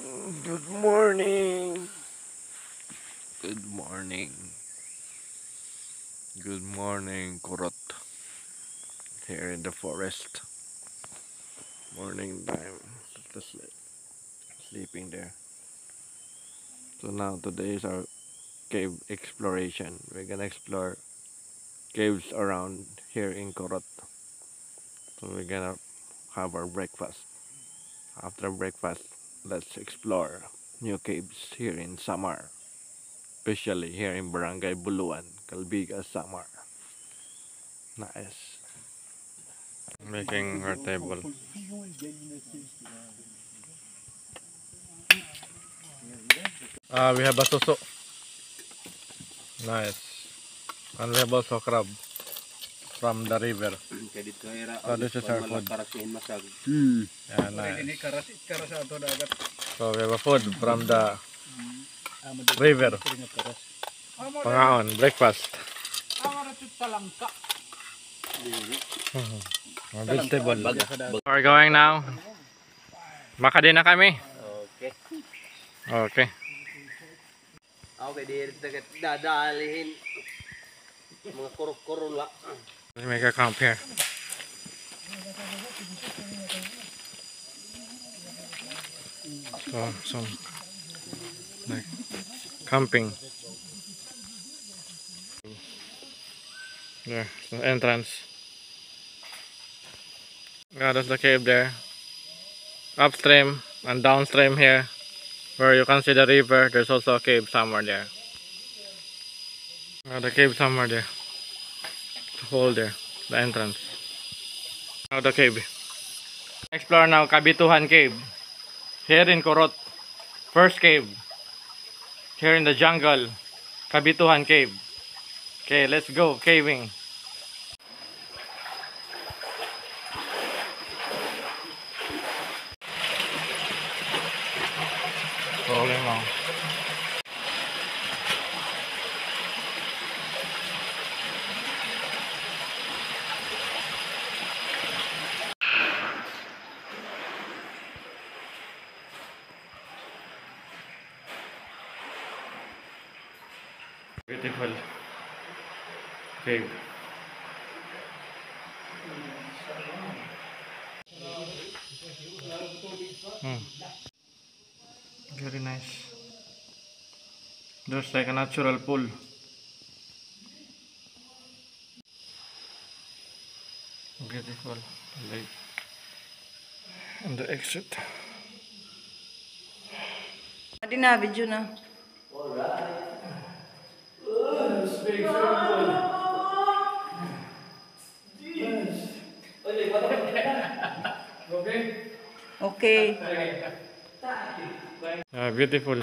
Good morning. Good morning. Good morning, Kurot. Here in the forest. Morning time. Just sleeping there. So now today is our cave exploration. We're gonna explore caves around here in Kurot. So we're gonna have our breakfast. After breakfast, let's explore new caves here in Samar. Especially here in Barangay Buluan, Calbiga, Samar. Nice. Making our table. We have a suso. Nice. And we have also crab from the river. So this is our food. Yeah, nice. So we have a food from the river. Pangaon, breakfast. Vegetable. We're going now. Makadi na kami. Okay. Okay. Okay, dito dadalihin mga kurula. Let's make a camp here. So, some like camping. There, the entrance. Yeah, that's the cave there. Upstream and downstream here, where you can see the river. There's also a cave somewhere there. The cave somewhere there. The hole there, the entrance. Now the cave. Explore now Kabituhan Cave. Here in Kurot. First cave. Here in the jungle. Kabituhan Cave. Okay, let's go caving. Rolling along. Beautiful cave. Very nice. There's like a natural pool. Beautiful lake. And the exit. Adi na, video na. Okay. Beautiful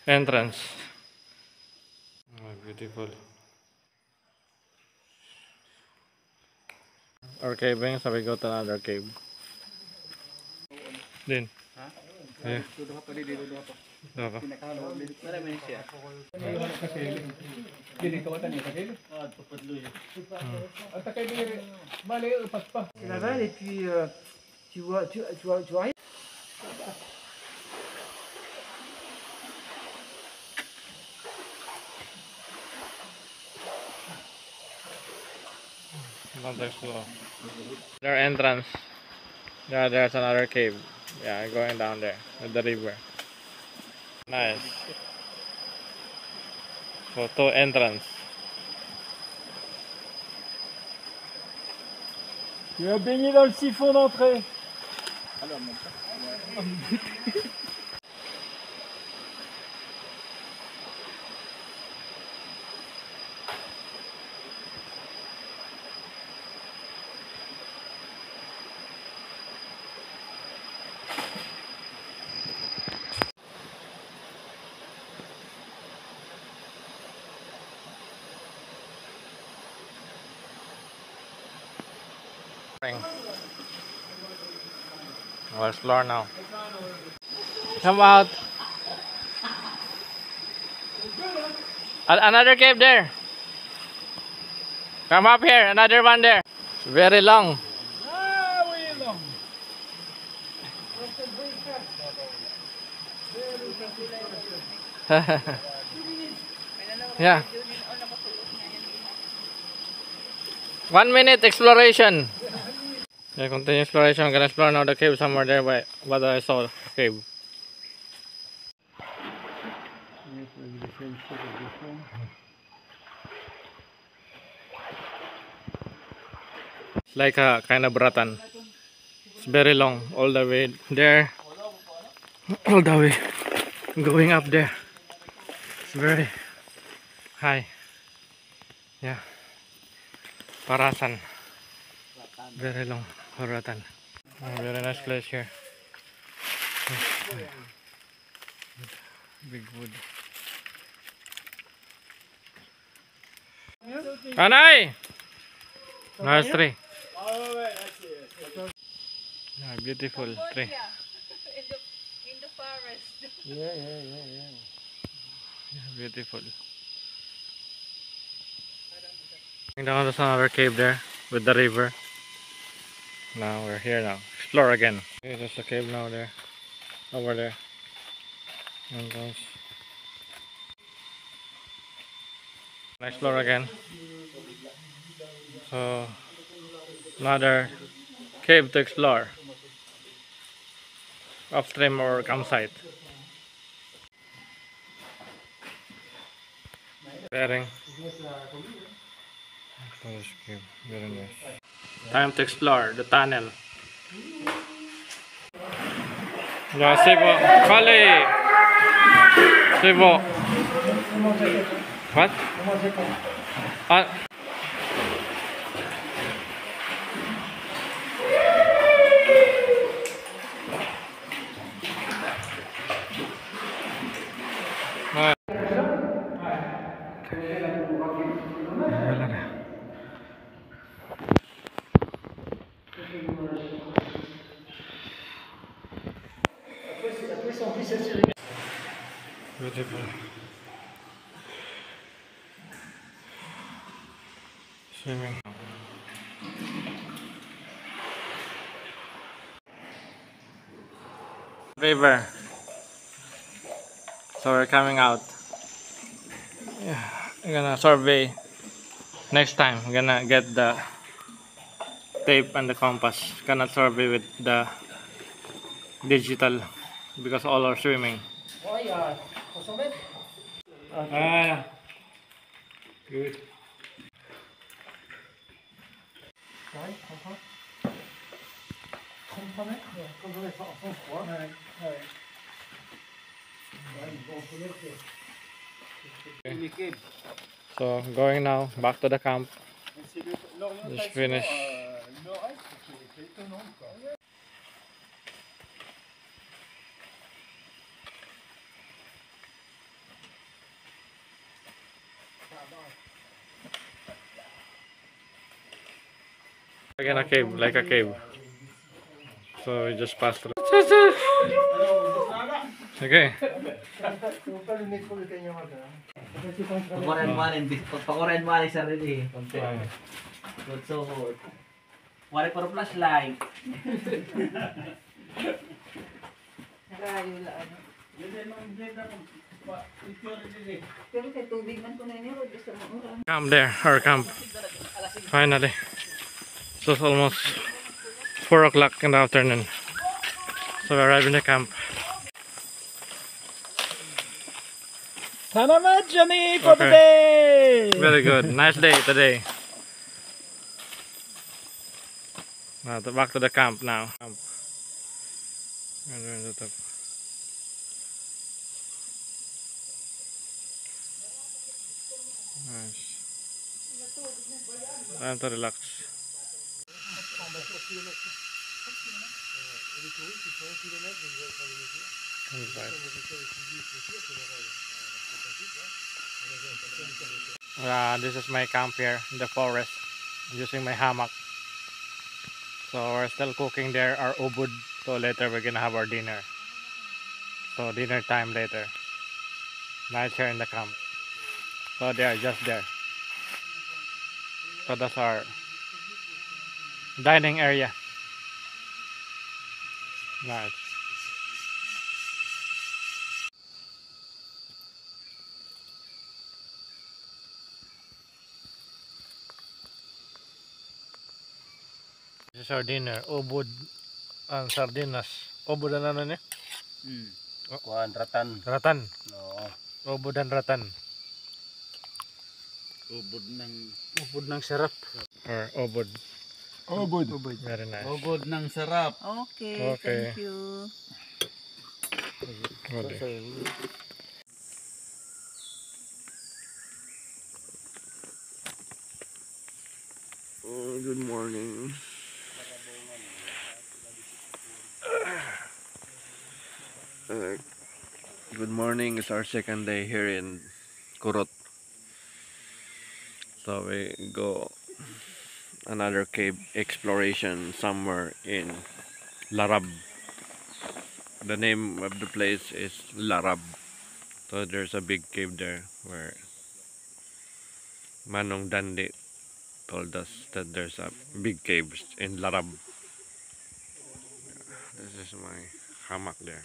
entrance. Beautiful. Our caving, so we go to another cave. Din. Yeah. Apa? Et puis tu vois rien. Another floor. Their entrance. Yeah, there's another cave. Yeah, going down there with the river. Nice. Photo entrance. Tu vas baigner dans le siphon d'entrée. We'll explore now. Come out. Another cave there. Come up here. Another one there. It's very long. Ah oui, non. Yeah. 1 minute exploration. Yeah, continue exploration. I'm gonna explore now the cave somewhere there by what I saw. Cave. It's like a kind of bratan. It's very long, all the way there, all the way going up there. It's very high. Yeah, Parasan. Very long, Paratan. Very nice place here. Big wood. Anay! Nice tree. Yeah, beautiful tree. In the forest. Yeah, beautiful. Going down to another cave there with the river. Now we're here now. Explore again. Okay, there's a cave now there. Over there. Entrance. Explore again. So another cave to explore. Upstream or campsite. Bearing. Very nice. Time to explore the tunnel. Yeah, Sibo. Kali! Sibo. What? Ah. Ah. Beautiful. Swimming. River. So we're coming out. Yeah, I'm gonna survey next time. I'm gonna get the tape and the compass. Gonna survey with the digital because all are swimming. Ah, good. So going now back to the camp. Just finish. Again a cave, like a cave. So we just passed through. Okay. Pakoran mo sa sarili. Good so hot. Wala para flashlight. Camp there, our camp. Finally. So it's almost 4 o'clock in the afternoon. So we arrived in the camp. Salamat, Johnny, for the Okay. day! Very good. Nice day today. Now back to the camp now. Camp. And we're in the top. Nice. Time to relax. This is my camp here in the forest. I'm using my hammock. So we're still cooking there our ubud. So later we're gonna have our dinner. So dinner time later. Nice here in the camp. So they are just there. So that's our dining area. Nice. This is our dinner. Ubod ang sardinas. Ubod ang ano niya? Kuan, ratan. Ratan. No. Ubod ang ratan. Ubod ng sarap. Or ubod. Ubod. Very nice. Ubod ng sarap. Okay, Okay. thank you. Okay. Good morning. Good morning. It's our second day here in Kurot. So we go another cave exploration somewhere in Larab. The name of the place is Larab. So there's a big cave there where Manong Dandi told us that there's a big cave in Larab. This is my hammock there.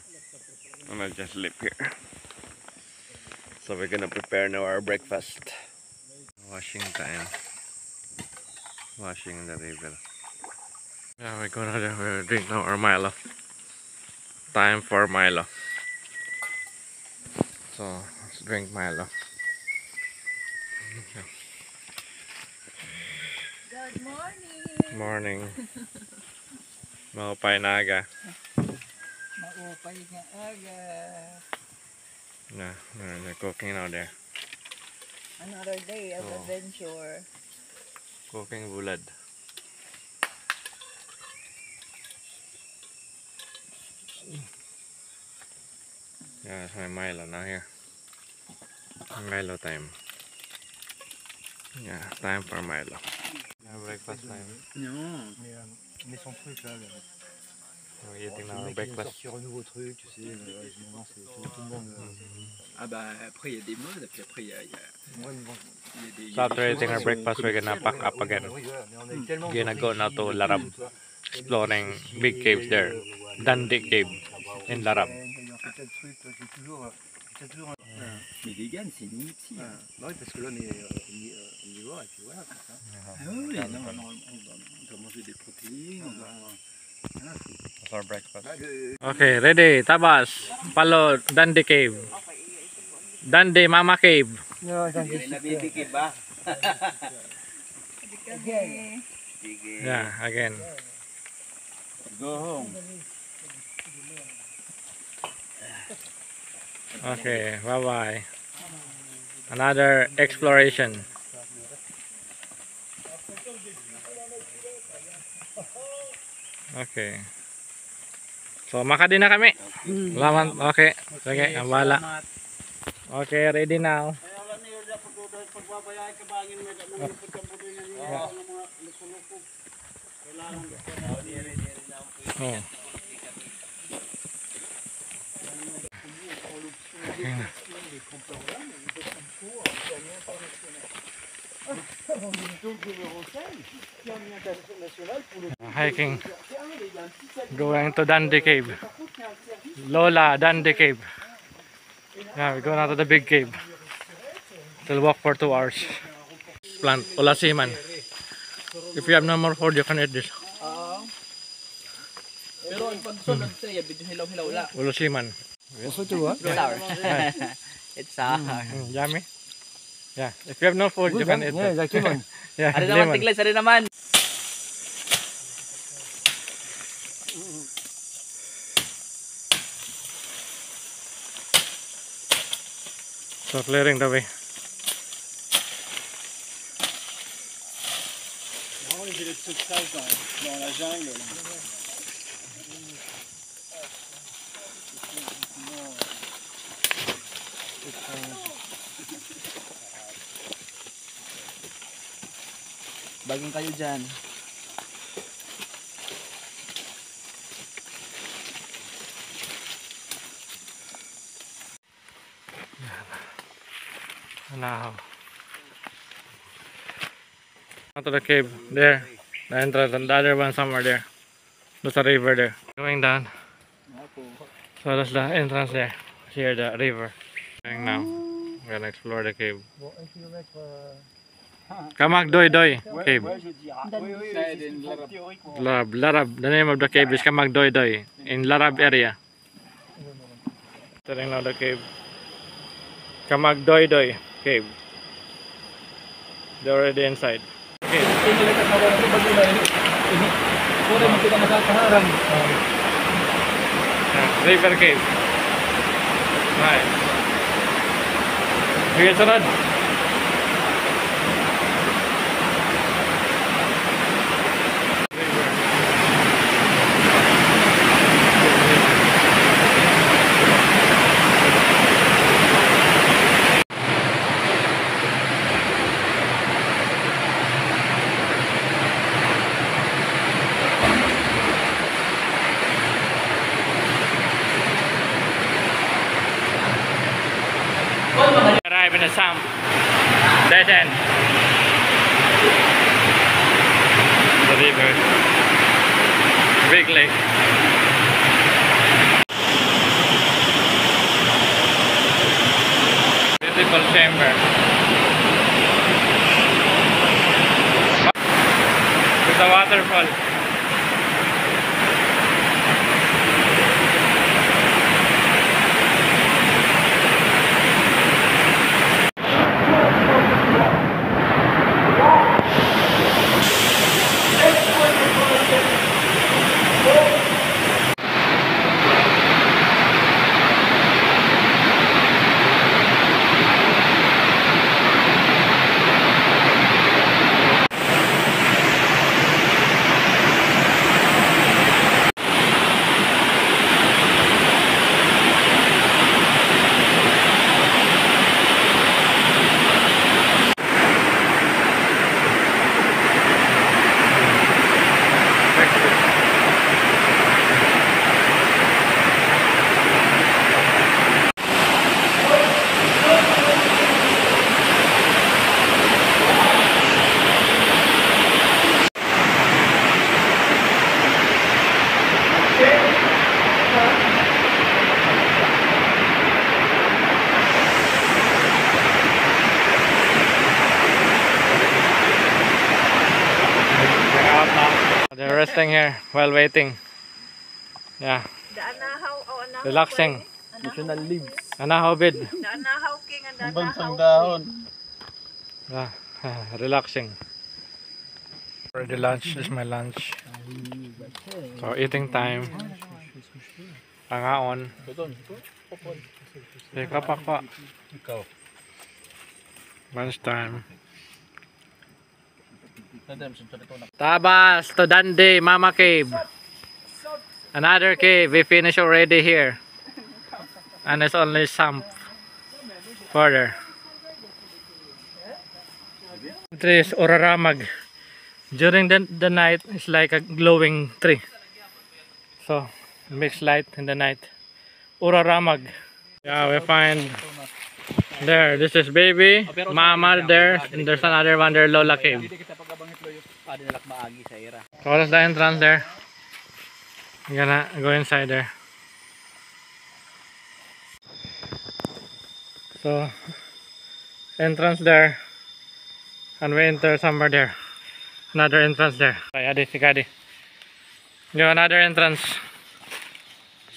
And I just sleep here. So we're gonna prepare now our breakfast. Washing time. Washing in the river. Yeah, we're gonna there. We're drink now our Milo. Time for Milo. So let's drink Milo. Good morning. Morning. Maupay na aga. Maupay nga aga. Nah, they're cooking now there. Another day of Oh. adventure. Cooking bulad. Yeah, that's my Milo now here. Milo time. Yeah, time for Milo. Yeah, breakfast time. Mais son truc là. We're eating now our breakfast. Sortir un nouveau truc, tu sais. Maintenant, c'est tout le monde. Ah bah après il y a des modes, puis après il y a Ouais, mais bon. So after eating our breakfast, we're gonna pack up again. Oui, voilà, mais on a eu tellement Gonna go now to de- Larab, tu vois. exploring big caves there. Dandi Cave in Larab. Il y a peut-être truc, j'ai toujours. C'est toujours un. Mais vegan c'est limite si. Ouais. Bah oui, parce que là, on est omnivore et puis voilà. c'est ça. Ah oui, non, on doit manger des protéines, on doit... That's our breakfast. Bah, le- Okay, ready. Tabas. Follow Dandi Cave. Dandi Mama Cave. Hindi nabibigay ba? Okay. Sige. Yeah, again. Go home. Okay, bye-bye. Another exploration. Okay. So, makadi na kami. Salamat. Okay. Sige, ang bala. Okay, ready now. Oh. Hiking. Going to Dandi Cave. Lola Dandi Cave. Yeah, we go now to the big cave. We'll walk for 2 hours. Plant Olasiman. If you have no more food, you can eat this. Pero ang pagsunod sa'yo, bidyo hilaw-hilaw la. Olasiman. Sour. It's sour. Yummy. Yeah, if you have no food, you can eat Yeah, that. exactement. Yeah, Ano naman lemon. tiglas, ano naman? So clearing the way. Vraiment, les élèves se crachent dans la jungle. Baging kayo dyan. Now, to the cave there, the entrance, and the other one somewhere there. There's a river there. Going down. So that's the entrance there. Here the river. Going now. We're gonna explore the cave. Bon, 1 kilomètre Kamag Doy Doy Cave. Ouais, je dis, ah, oui, oui, Ça, c'est il y a une théorique, quoi. Larab. The name of the cave is Kamag Doy Doy in Larab area. Entering now the cave. Kamag Doy Doy Cave. They're already inside. Okay. River Cave. Nice. Sige, sunod. Arrive in a sump. Dead end. The river. Big lake. Beautiful chamber. With a waterfall. They're resting here while waiting. Yeah, Daanahaw, anahaw. relaxing. National leaves. Anahaw bid. Daanahaw, king, and Ang daanahaw. bansang dahon. Yeah, relaxing. Already lunch. This is my lunch. So eating time. Pangaon. Teka pa. Lunch time. Tabas to Dundee, Mama Cave. Another cave. We finished already here. And it's only some further. Tree is Oraramag. During the night, it's like a glowing tree. So, it makes light in the night. Oraramag. Yeah, we find there. This is baby, mama there, and there's another one there, Lola Cave. So that's the entrance there. I'm gonna go inside there. So, entrance there, and we enter somewhere there. Another entrance there. Adi, Sikadi. You another entrance.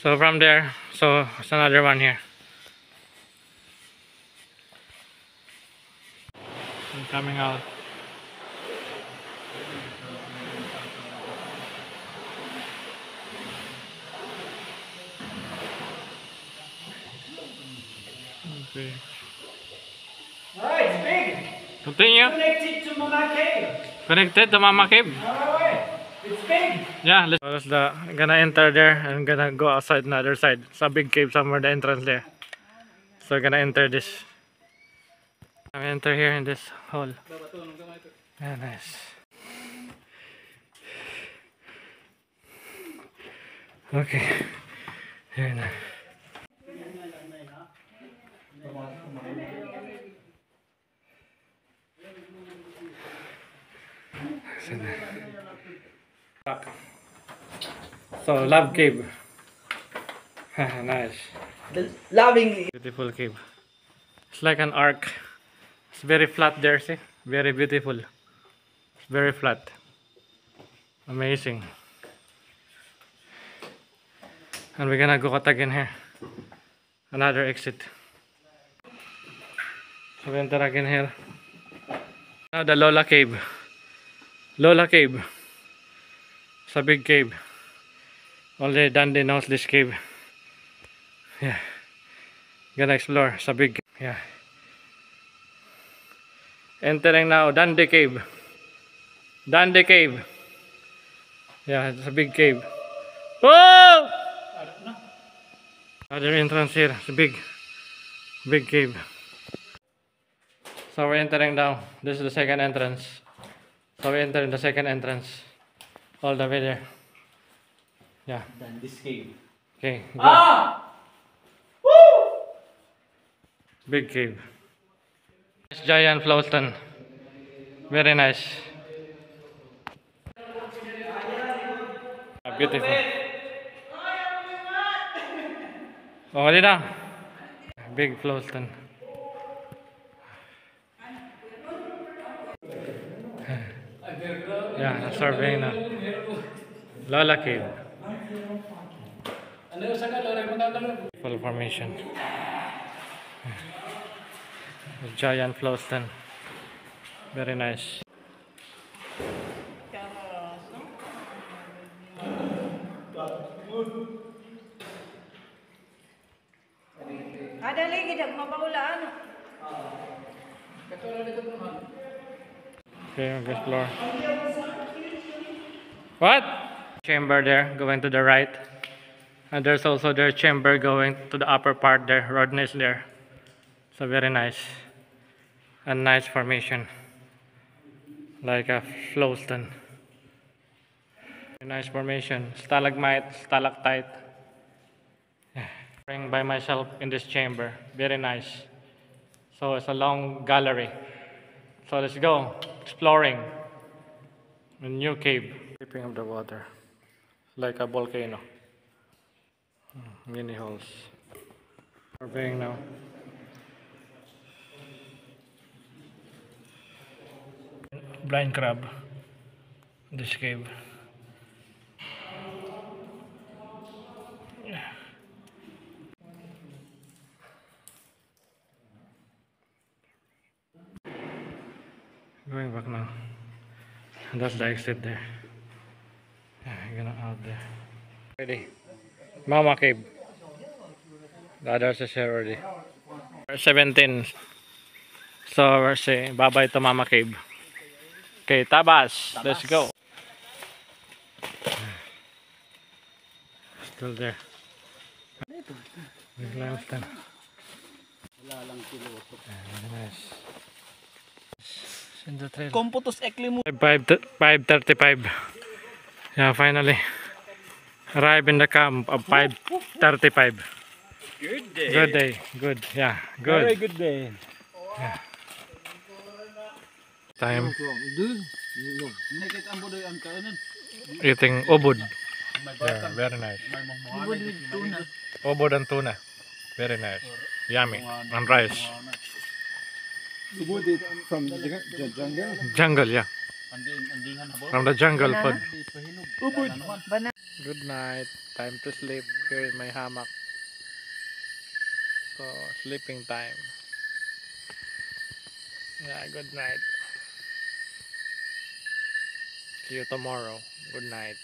So from there, so it's another one here. I'm coming out. Okay. Oh, it's big. Continue. Connected to Mama Cave. Connected to Mama Cave. It's big. Yeah, let's gonna enter there and gonna go outside the other side. It's a big cave somewhere, the entrance there. So we're gonna enter this. I enter here in this hole. Yeah, nice. Okay. Here now. So, love cave. Nice. The loving. Beautiful cave. It's like an arc. It's very flat there, see? Very beautiful. Very flat. Amazing. And we're gonna go out again here. Another exit. So we enter again here. Now the Lola Cave. Lola Cave. It's a big cave. Only Dundee knows this cave. Yeah. Gonna explore. It's a big, yeah. Entering now Dundee Cave. Dundee Cave. Yeah, it's a big cave. Oh! Other entrance here. It's a big cave. So we're entering now. This is the second entrance. So we enter in the second entrance. All the way there. Yeah. Then this cave. Okay. Go. Ah! Woo! Big cave. Nice giant flowstone. Very nice. Beautiful. Oh, hali na. Big flowstone. Yeah, surveying na. Lola Cave. Full formation. A giant flowstone. Very nice. Ada lagi dah mapaulaan. Okay, I'll explore. What? Chamber there, going to the right. And there's also their chamber going to the upper part there. Rodney is there. So very nice. A nice formation. Like a flowstone. Nice formation. Stalagmite, stalactite. By myself in this chamber. Very nice. So it's a long gallery. So let's go exploring a new cave. Dripping of the water like a volcano. Mini holes. Surveying now. Blind crab. This cave. Going back now. That's the exit there. Yeah, you're gonna out there. Ready. Mama Cave. The others is here already. 17. So we're saying bye bye to Mama Cave. Okay, Tabas. Let's go. Still there. Big limestone. Very nice. In the trail. Computus ekli mo. 5:35. Yeah, finally arrive in the camp of 5:35. Good day. Good day. Good. Yeah. Good. Very good day. Time Nakit ang budoy ang kanan. eating ubod. Yeah, very nice. Ubod and tuna. Very nice. Yummy. And rice. Ubod it from the jungle. Jungle, yeah. Andingan habo. From the jungle food. Ubod. Good night. Time to sleep here in my hammock. So, sleeping time. Yeah, good night. See you tomorrow. Good night.